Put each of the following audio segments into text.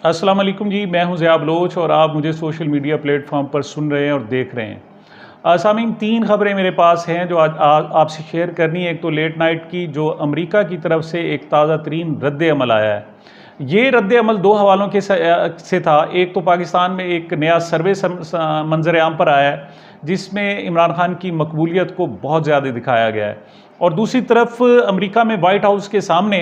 अस्सलाम वालेकुम जी, मैं हूं ज़िया बलोच और आप मुझे सोशल मीडिया प्लेटफॉर्म पर सुन रहे हैं और देख रहे हैं। सामीन, 3 खबरें मेरे पास हैं जो आज आपसे शेयर करनी है। एक तो लेट नाइट की, जो अमेरिका की तरफ से एक ताज़ा तरीन रद्द अमल आया है। ये रद्द अमल 2 हवालों से था। एक तो पाकिस्तान में एक नया सर्वे मंजर आम पर आया है, जिसमें इमरान खान की मकबूलियत को बहुत ज़्यादा दिखाया गया है। और दूसरी तरफ अमेरिका में वाइट हाउस के सामने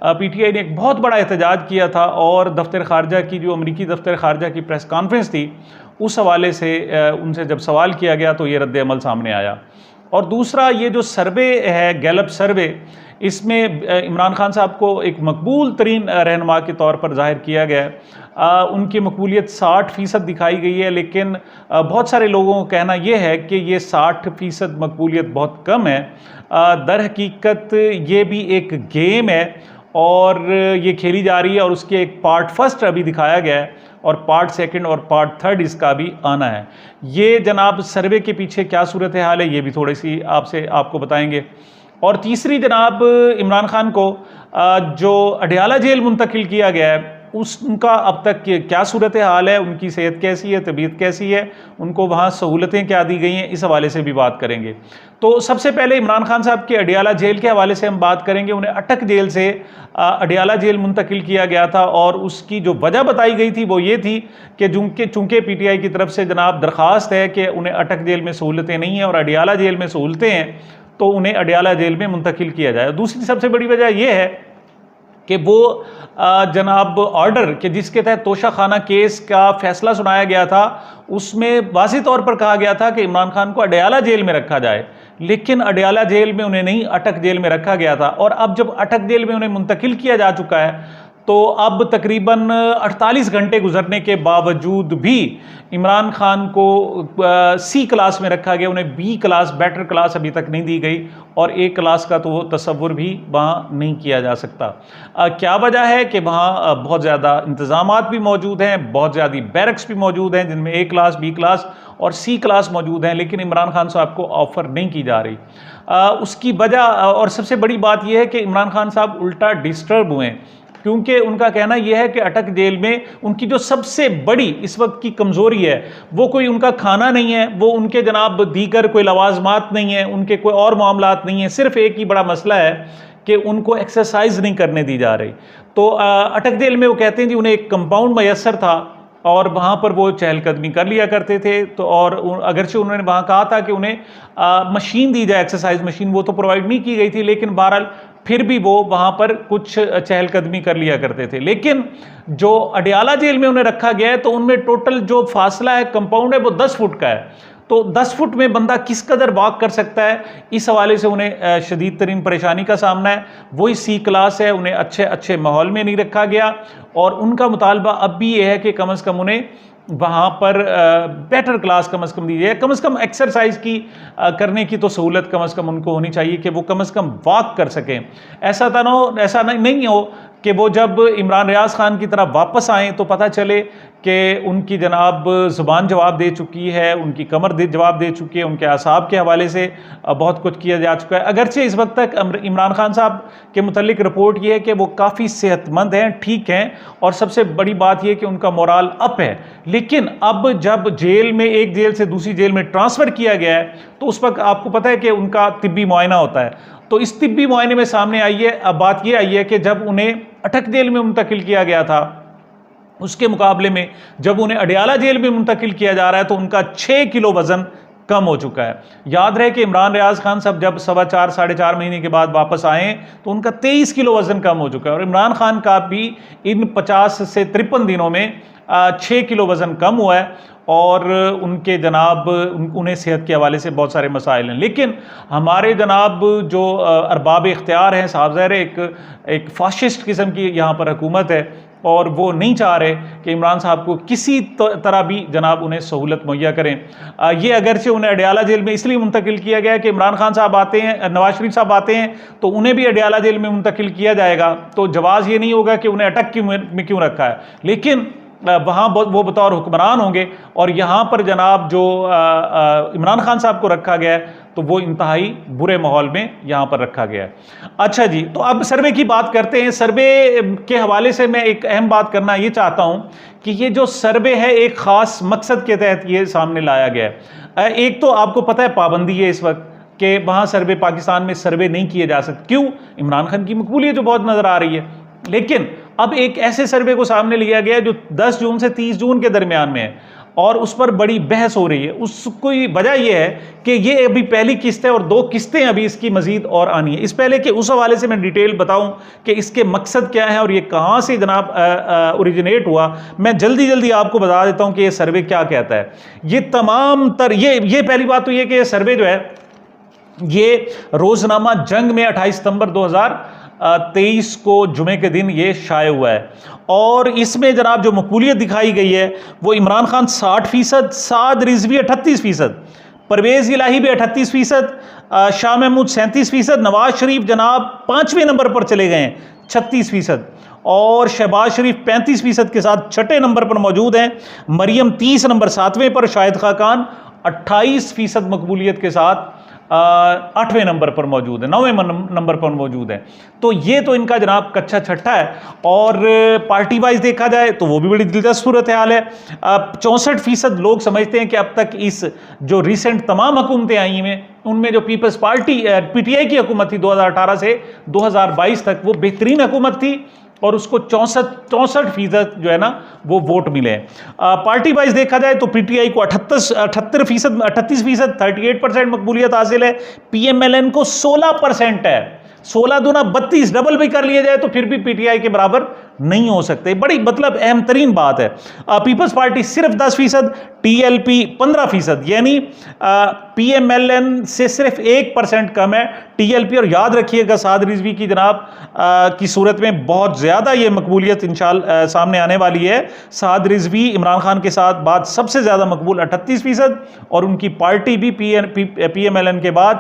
पीटीआई ने एक बहुत बड़ा एहतजाज किया था और दफ्तर खारजा की, जो अमेरिकी दफ्तर खारजा की प्रेस कॉन्फ्रेंस थी, उस हवाले से उनसे जब सवाल किया गया तो ये रद्द अमल सामने आया। और दूसरा, ये जो सर्वे है, गैलप सर्वे, इसमें इमरान खान साहब को एक मकबूल तरीन रहनुमा के तौर पर जाहिर किया गया है। उनकी मकबूलियत 60% दिखाई गई है, लेकिन बहुत सारे लोगों का कहना यह है कि ये 60% मकबूलियत बहुत कम है। दर हकीकत ये भी एक गेम है और ये खेली जा रही है, और उसके एक पार्ट फर्स्ट अभी दिखाया गया है और पार्ट सेकंड और पार्ट थर्ड इसका भी आना है। ये जनाब सर्वे के पीछे क्या सूरत हाल है, ये भी थोड़ी सी आपको बताएंगे। और तीसरी, जनाब इमरान खान को जो अडयाला जेल मुंतकिल किया गया है, उनका अब तक क्या सूरत हाल है, उनकी सेहत कैसी है, तबीयत कैसी है, उनको वहाँ सहूलतें क्या दी गई हैं, इस हवाले से भी बात करेंगे। तो सबसे पहले इमरान खान साहब के अडयाला जेल के हवाले से हम बात करेंगे। उन्हें अटक जेल से अडयाला जेल मुंतकिल किया गया था और उसकी जो वजह बताई गई थी वो ये थी कि चूंकि पीटीआई की तरफ से जनाब दरख्वास्त है कि उन्हें अटक जेल में सहूलतें नहीं हैं और अडयाला जेल में सहूलतें हैं, तो उन्हें अडयाला जेल में मुंतकिल किया जाए। दूसरी सबसे बड़ी वजह यह है कि वो जनाब ऑर्डर के जिसके तहत तोशा खाना केस का फैसला सुनाया गया था, उसमें वाज़ेह तौर पर कहा गया था कि इमरान खान को अडयाला जेल में रखा जाए, लेकिन अडयाला जेल में उन्हें नहीं, अटक जेल में रखा गया था। और अब जब अटक जेल में उन्हें मुंतकिल किया जा चुका है, तो अब तकरीबन 48 घंटे गुजरने के बावजूद भी इमरान खान को सी क्लास में रखा गया। उन्हें बी क्लास, बेटर क्लास अभी तक नहीं दी गई, और ए क्लास का तो वो तसव्वुर भी वहाँ नहीं किया जा सकता। क्या वजह है कि वहाँ बहुत ज़्यादा इंतज़ामात भी मौजूद हैं, बहुत ज़्यादा बैरक्स भी मौजूद हैं जिनमें ए क्लास, बी क्लास और सी क्लास मौजूद हैं, लेकिन इमरान खान साहब को ऑफ़र नहीं की जा रही। उसकी वजह, और सबसे बड़ी बात यह है कि इमरान खान साहब उल्टा डिस्टर्ब हुए, क्योंकि उनका कहना यह है कि अटक जेल में उनकी जो सबसे बड़ी इस वक्त की कमज़ोरी है, वो कोई उनका खाना नहीं है, वो उनके जनाब दीगर कोई लवाजमात नहीं है, उनके कोई और मामलात नहीं है। सिर्फ एक ही बड़ा मसला है कि उनको एक्सरसाइज नहीं करने दी जा रही। तो अटक जेल में वो कहते हैं जी उन्हें एक कंपाउंड मैसर था और वहाँ पर वो चहलकदमी कर लिया करते थे। तो और अगरचे उन्होंने वहाँ कहा था कि उन्हें मशीन दी जाए, एक्सरसाइज मशीन, वो तो प्रोवाइड नहीं की गई थी, लेकिन बहरहाल फिर भी वो वहाँ पर कुछ चहलकदमी कर लिया करते थे। लेकिन जो अडयाला जेल में उन्हें रखा गया है, तो उनमें टोटल जो फासला है, कंपाउंड है, वो 10 फुट का है। तो 10 फुट में बंदा किस कदर वॉक कर सकता है, इस हवाले से उन्हें शदीद तरीन परेशानी का सामना है। वही सी क्लास है, उन्हें अच्छे माहौल में नहीं रखा गया, और उनका मुतालबा अब भी ये है कि कम अज़ कम उन्हें वहाँ पर बेटर क्लास कम अज़ कम दी जाए। कम अज़ कम एक्सरसाइज की करने की तो सहूलत कम अज़ कम उनको होनी चाहिए कि वो कम अज़ कम वॉक कर सकें। ऐसा नहीं हो कि वो जब इमरान रियाज खान की तरफ वापस आएँ तो पता चले कि उनकी जनाब ज़ुबान जवाब दे चुकी है, उनकी कमर जवाब दे चुकी है, उनके असाब के हवाले से बहुत कुछ किया जा चुका है। अगरचे इस वक्त तक इमरान खान साहब के मुतल्लिक रिपोर्ट ये है कि वो काफ़ी सेहतमंद हैं, ठीक हैं, और सबसे बड़ी बात यह कि उनका मोराल अप है। लेकिन अब जब जेल में, एक जेल से दूसरी जेल में ट्रांसफ़र किया गया है, तो उस वक्त आपको पता है कि उनका तिब्बी मुआयना होता है। तो इस तिब्बी मुआयने में सामने आई है, अब बात यह आई है कि जब उन्हें अटक जेल में मुंतकिल किया गया था, उसके मुकाबले में जब उन्हें अडयाला जेल में मुंतकिल किया जा रहा है, तो उनका 6 किलो वजन कम हो चुका है। याद रहे कि इमरान रियाज खान साहब जब 4.25 साढ़े 4 महीने के बाद वापस आए, तो उनका 23 किलो वजन कम हो चुका है, और इमरान खान का भी इन 50 से 53 दिनों में 6 किलो वजन कम हुआ है, और उनके जनाब उन्हें सेहत के हवाले से बहुत सारे मसाइल हैं। लेकिन हमारे जनाब जो अरबाब इख्तियार हैं, साहब ज़ाहिर एक फाशिस्ट किस्म की यहाँ पर हुकूमत है, और वो नहीं चाह रहे कि इमरान साहब को किसी तरह भी जनाब उन्हें सहूलत मुहैया करें। ये अगरचे उन्हें अडयाला जेल में इसलिए मुंतकिल किया गया है कि इमरान खान साहब आते हैं, नवाज शरीफ साहब आते हैं, तो उन्हें भी अडयाला जेल में मुंतकिल किया जाएगा। तो जवाज़ ये नहीं होगा कि उन्हें अटक में क्यों रखा है। लेकिन वहाँ वो बतौर हुक्मरान होंगे, और यहाँ पर जनाब जो इमरान खान साहब को रखा गया है तो वो इंतहाई बुरे माहौल में यहाँ पर रखा गया है। अच्छा जी, तो अब सर्वे की बात करते हैं। सर्वे के हवाले से मैं एक अहम बात करना ये चाहता हूँ कि ये जो सर्वे है एक ख़ास मकसद के तहत ये सामने लाया गया है। एक तो आपको पता है पाबंदी है इस वक्त कि वहाँ सर्वे, पाकिस्तान में सर्वे नहीं किए जा सकते। क्यों? इमरान खान की मकबूलियत जो बहुत नज़र आ रही है। लेकिन अब एक ऐसे सर्वे को सामने लिया गया जो 10 जून से 30 जून के दरमियान में है, और उस पर बड़ी बहस हो रही है। उसको वजह यह है कि ये अभी पहली किस्त है और 2 किस्तें अभी इसकी मजीद और आनी है। इस पहले कि उस हवाले से मैं डिटेल बताऊं कि इसके मकसद क्या है और ये कहाँ से जनाब ओरिजिनेट हुआ, मैं जल्दी आपको बता देता हूं कि ये सर्वे क्या कहता है। ये तमाम तर ये पहली बात तो ये कि ये सर्वे जो है ये रोजनामा जंग में 28 सितंबर 2023 को जुमे के दिन ये शाये हुआ है, और इसमें जनाब जो मकबूलियत दिखाई गई है वो इमरान खान 60%, साद रिजवी 38%, परवेज़ इलाही भी 38%, शाह महमूद 37%, नवाज शरीफ जनाब 5वें नंबर पर चले गए हैं 36%, और शहबाज शरीफ 35% के साथ 6ठे नंबर पर मौजूद हैं। मरियम 30 नंबर 7वें पर, शाहिद खाकान 28% मकबूलियत के साथ 8वें नंबर पर मौजूद है, 9वें नंबर पर मौजूद है। तो ये तो इनका जनाब कच्चा छट्टा है। और पार्टी वाइज देखा जाए तो वो भी बड़ी दिलचस्प सूरत हाल है। 64% लोग समझते हैं कि अब तक इस जो रिसेंट तमाम हुकूमतें आई हैं उनमें जो पीपल्स पार्टी PTI की हुकूमत थी 2018 से 2022 तक, वो बेहतरीन हुकूमत थी, और उसको 64% जो है ना वो वोट मिले हैं। पार्टी वाइज देखा जाए तो PTI को 38% 38% मकबूलियत हासिल है। PMLN को 16% है। 16 दूना 32, डबल भी कर लिया जाए तो फिर भी PTI के बराबर नहीं हो सकते। बड़ी मतलब अहम तरीन बात है। पीपल्स पार्टी सिर्फ 10%, TLP 15%, यानी PMLN से सिर्फ 1% कम है TLP। और याद रखिएगा साद रिजवी की जनाब की सूरत में बहुत ज़्यादा ये मकबूलियत इंशाल्लाह सामने आने वाली है। साद रिजवी इमरान खान के साथ बाद सबसे ज़्यादा मकबूल 38%, और उनकी पार्टी भी PMLN के बाद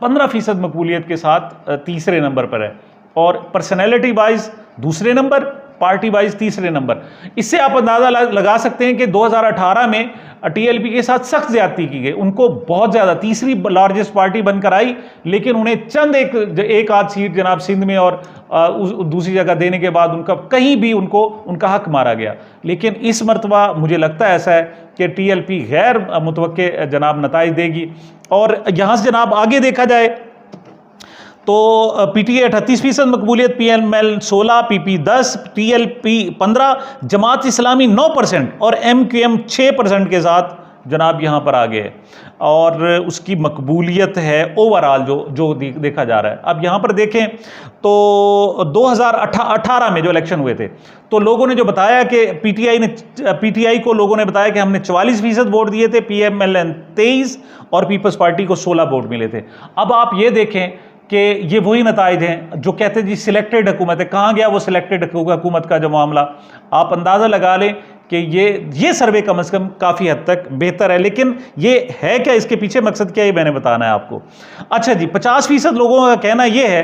15% मकबूलियत के साथ तीसरे नंबर पर है, और पर्सनैलिटी वाइज दूसरे नंबर, पार्टी वाइज तीसरे नंबर। इससे आप अंदाज़ा लगा सकते हैं कि 2018 में TLP के साथ सख्त ज्यादती की गई। उनको बहुत ज़्यादा तीसरी लार्जेस्ट पार्टी बनकर आई, लेकिन उन्हें चंद एक आध सीट जनाब सिंध में और दूसरी जगह देने के बाद उनका कहीं भी उनका हक मारा गया। लेकिन इस मरतबा मुझे लगता है ऐसा है कि TLP गैर मुतवक्के जनाब नताइज देगी। और यहाँ से जनाब आगे देखा जाए तो PTI 38% मकबूलियत, PML 16, PP 10, TLP 15, Jamaat Islami 9% और MQM 6% के साथ जनाब यहाँ पर आ गए, और उसकी मकबूलियत है ओवरऑल जो देखा जा रहा है। अब यहाँ पर देखें तो 2018 में जो इलेक्शन हुए थे तो लोगों ने जो बताया कि PTI को लोगों ने बताया कि हमने 44% वोट दिए थे, PMLN 23 और पीपल्स पार्टी को 16 वोट मिले थे। अब आप ये देखें कि ये वही नताइज हैं जो कहते हैं जी सिलेक्टेड हुकूमत है। कहाँ गया वो सिलेक्टेड हुकूमत का जो मामला? आप अंदाज़ा लगा लें कि ये सर्वे कम से कम काफ़ी हद तक बेहतर है। लेकिन ये है क्या, इसके पीछे मकसद क्या है, ये मैंने बताना है आपको। अच्छा जी, 50% लोगों का कहना ये है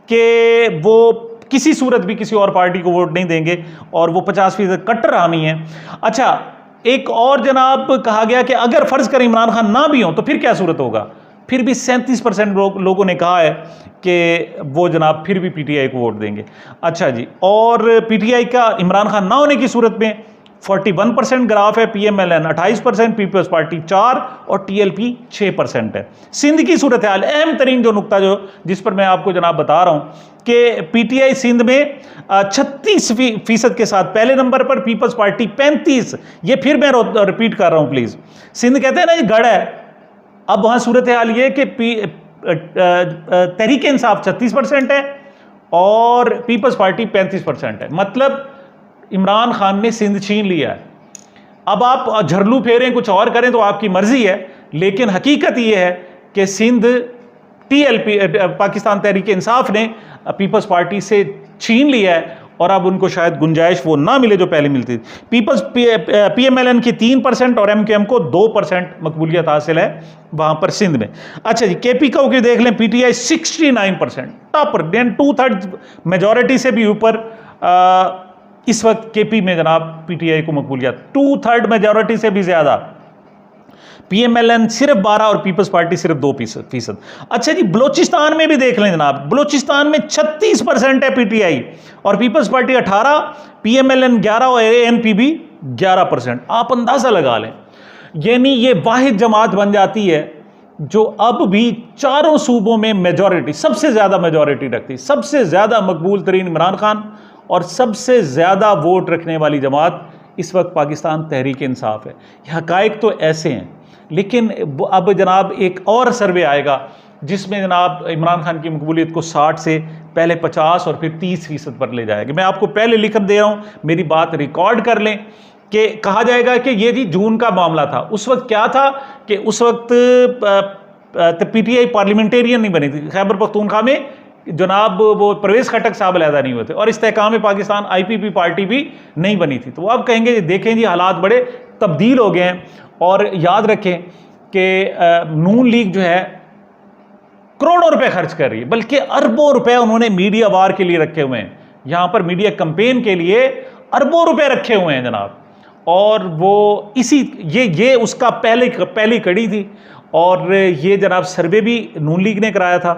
कि वो किसी सूरत भी किसी और पार्टी को वोट नहीं देंगे, और वो 50% कट्टर हामी हैं। अच्छा, एक और जनाब कहा गया कि अगर फ़र्ज़ करें इमरान खान ना भी हों तो फिर क्या सूरत होगा? फिर भी 37% लोगों ने कहा है कि वो जनाब फिर भी PTI को वोट देंगे। अच्छा जी, और PTI का इमरान खान ना होने की सूरत में 41% ग्राफ है, PMLN 28%, पीपल्स पार्टी 4 और TLP 6% है। सिंध की सूरत हाल अहम तरीन जो नुकता जिस पर मैं आपको जनाब बता रहा हूँ कि PTI सिंध में 36% के साथ पहले नंबर पर, पीपल्स पार्टी 35। ये फिर मैं रिपीट कर रहा हूँ प्लीज़। सिंध कहते हैं ना ये गढ़ है, अब वहाँ सूरत हाल ये कि तहरीक इंसाफ 36% है और पीपल्स पार्टी 35% है। मतलब इमरान खान ने सिंध छीन लिया है। अब आप झरलू फेरें कुछ और करें तो आपकी मर्जी है, लेकिन हकीकत ये है कि सिंध TLP पाकिस्तान तहरीक इंसाफ ने पीपल्स पार्टी से छीन लिया है, और अब उनको शायद गुंजाइश वो ना मिले जो पहले मिलती थी। PMLN की 3% और MQM को 2% मकबूलियत हासिल है वहाँ पर सिंध में। अच्छा जी, KP का देख लें, PTI 69% टॉपर, 2/3 मेजॉरिटी से भी ऊपर इस वक्त केपी में जनाब पीटीआई को मकबूलियत 2/3 मेजॉरिटी से भी ज्यादा, पीएमएलएन सिर्फ 12 और पीपल्स पार्टी सिर्फ 2%। अच्छा जी, बलोचिस्तान में भी देख लें जनाब, बलोचिस्तान में 36% है पीटीआई और पीपल्स पार्टी 18, पीएमएलएन 11 और एएनपी 11%। आप अंदाजा लगा लें, यानी ये वाहिद जमात बन जाती है जो अब भी चारों सूबों में मेजॉरिटी, सबसे ज्यादा मेजॉरिटी रखती, सबसे ज्यादा मकबूल तरीन इमरान खान और सबसे ज्यादा वोट रखने वाली जमात इस वक्त पाकिस्तान तहरीक इंसाफ है। ये हकायक तो ऐसे हैं, लेकिन अब जनाब एक और सर्वे आएगा जिसमें जनाब इमरान खान की मकबूलियत को 60 से पहले 50 और फिर 30% पर ले जाएगा। मैं आपको पहले लिख दे रहा हूँ, मेरी बात रिकॉर्ड कर लें कि कहा जाएगा कि ये जी जून का मामला था। उस वक्त क्या था कि उस वक्त पीटीआई पार्लियामेंटेरियन नहीं बनी थी, खैबर पख्तूनख्वा में जनाब वो परवेज खटक साहब अलहदा नहीं हुए थे और इस्तेहकाम पाकिस्तान आईपीपी पार्टी भी नहीं बनी थी। तो अब कहेंगे देखें जी हालात बड़े तब्दील हो गए हैं। और याद रखें कि नून लीग जो है करोड़ों रुपए खर्च कर रही है, बल्कि अरबों रुपए उन्होंने मीडिया वार के लिए रखे हुए हैं, यहां पर मीडिया कैंपेन के लिए अरबों रुपए रखे हुए हैं जनाब। और वो इसी ये उसका पहली कड़ी थी। और ये जनाब सर्वे भी नून लीग ने कराया था,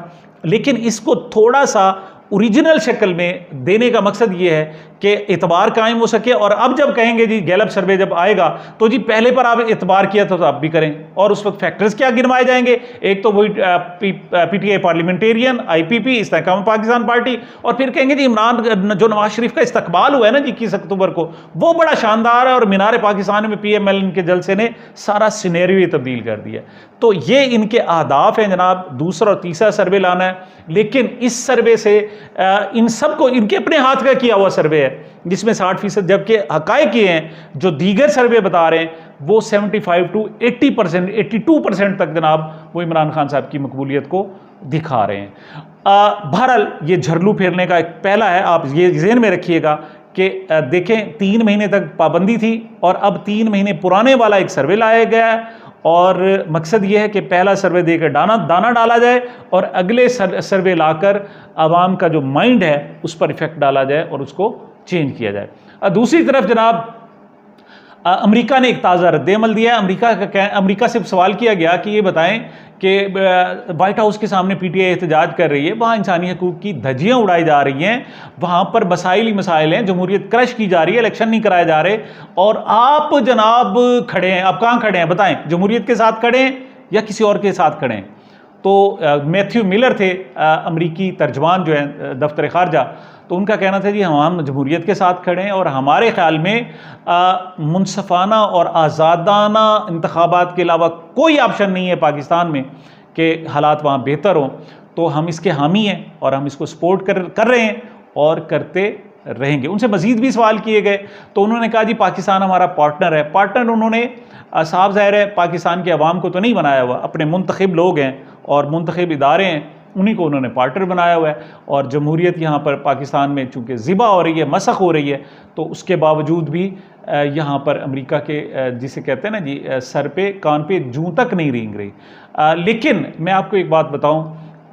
लेकिन इसको थोड़ा सा ओरिजिनल शक्ल में देने का मकसद ये है कि एतबार कायम हो सके। और अब जब कहेंगे जी गैलप सर्वे जब आएगा तो जी पहले पर आप एतबार किया था तो आप भी करें, और उस वक्त फैक्टर्स क्या गिनवाए जाएंगे, एक तो वही PTI parliamentarian, IPP Istehkam Pakistan Party, और फिर कहेंगे जी इमरान जो नवाज शरीफ का इस्तकबाल हुआ है ना जी 21 अक्टूबर को, वो बड़ा शानदार है और मीनार पाकिस्तान में पीएमएलएन के जलसे ने सारा सिनेरियो तब्दील कर दिया। तो ये इनके अहदाफ हैं जनाब, दूसरा और तीसरा सर्वे लाना है। लेकिन इस सर्वे से इन सबको इनके अपने हाथ का किया हुआ सर्वे है जिसमें 60%, जबकि हकायक ये हैं जो दीगर सर्वे बता रहे हैं वो 75 to 80%, 82% तक जनाब वो इमरान खान साहब की मकबूलियत को दिखा रहे हैं। बहरहाल ये झरलू फेरने का एक पहला है, आप ये ज़हन में रखिएगा कि देखें 3 महीने तक पाबंदी थी और अब 3 महीने पुराने वाला एक सर्वे लाया गया है, और मकसद यह है कि पहला सर्वे देकर दाना डाला जाए और अगले सर्वे लाकर आवाम का जो माइंड है उस पर इफेक्ट डाला जाए और उसको चेंज किया जाए। दूसरी तरफ जनाब अमेरिका ने एक ताज़ा रद्द-ए-अमल दिया है। अमेरिका से सवाल किया गया कि ये बताएं कि वाइट हाउस के सामने पीटीआई एहतजाज कर रही है, वहाँ इंसानी हकूक़ की धज्जियाँ उड़ाई जा रही हैं, वहाँ पर मसाइल ही मसाइल हैं, जमहूरियत क्रश की जा रही है, इलेक्शन नहीं कराए जा रहे, और आप जनाब खड़े हैं। आप कहाँ खड़े हैं बताएं, जमहूरियत के साथ खड़े हैं या किसी और के साथ खड़े हैं? तो मैथ्यू मिलर थे अमरीकी तर्जमान जो है दफ्तर खारजा, तो उनका कहना था जी हम जमहूरियत के साथ खड़े हैं और हमारे ख्याल में मुनसफाना और आज़ादाना इंतखाबात के अलावा कोई ऑप्शन नहीं है पाकिस्तान में कि हालात वहाँ बेहतर हों। तो हम इसके हामी हैं और हम इसको सपोर्ट कर रहे हैं और करते रहेंगे। उनसे मज़ीद भी सवाल किए गए तो उन्होंने कहा जी पाकिस्तान हमारा पार्टनर है। पार्टनर उन्होंने साफ ज़ाहिर है पाकिस्तान के अवाम को तो नहीं बनाया हुआ, अपने मुंतखब लोग हैं और मुंतखब इदारे हैं, उन्हीं को उन्होंने पार्टनर बनाया हुआ है। और जमहूरियत यहाँ पर पाकिस्तान में चूँकि ज़िबा हो रही है, मसख हो रही है, तो उसके बावजूद भी यहाँ पर अमेरिका के जिसे कहते हैं ना जी सर पे कान पे जूं तक नहीं रेंग रही। लेकिन मैं आपको एक बात बताऊँ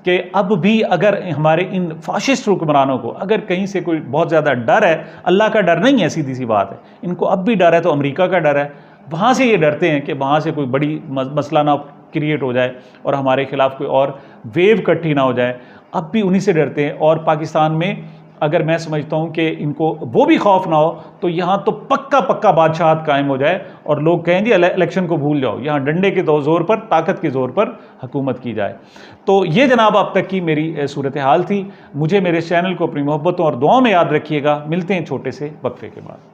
कि अब भी अगर हमारे इन फाशिस्ट हुक्मरानों को अगर कहीं से कोई बहुत ज़्यादा डर है, अल्लाह का डर नहीं है, सीधी सी बात है, इनको अब भी डर है तो अमेरिका का डर है। वहाँ से ये डरते हैं कि वहाँ से कोई बड़ी मसला ना क्रिएट हो जाए और हमारे खिलाफ कोई और वेव इकट्ठी ना हो जाए, अब भी उन्हीं से डरते हैं। और पाकिस्तान में अगर मैं समझता हूँ कि इनको वो भी खौफ ना हो तो यहाँ तो पक्का बादशाहत कायम हो जाए और लोग कहें जी इलेक्शन को भूल जाओ, यहाँ डंडे के ज़ोर पर, ताकत के ज़ोर पर हुकूमत की जाए। तो ये जनाब अब तक की मेरी सूरत हाल थी। मुझे मेरे चैनल को अपनी मोहब्बतों और दुआओं में याद रखिएगा। मिलते हैं छोटे से वक्फे के बाद।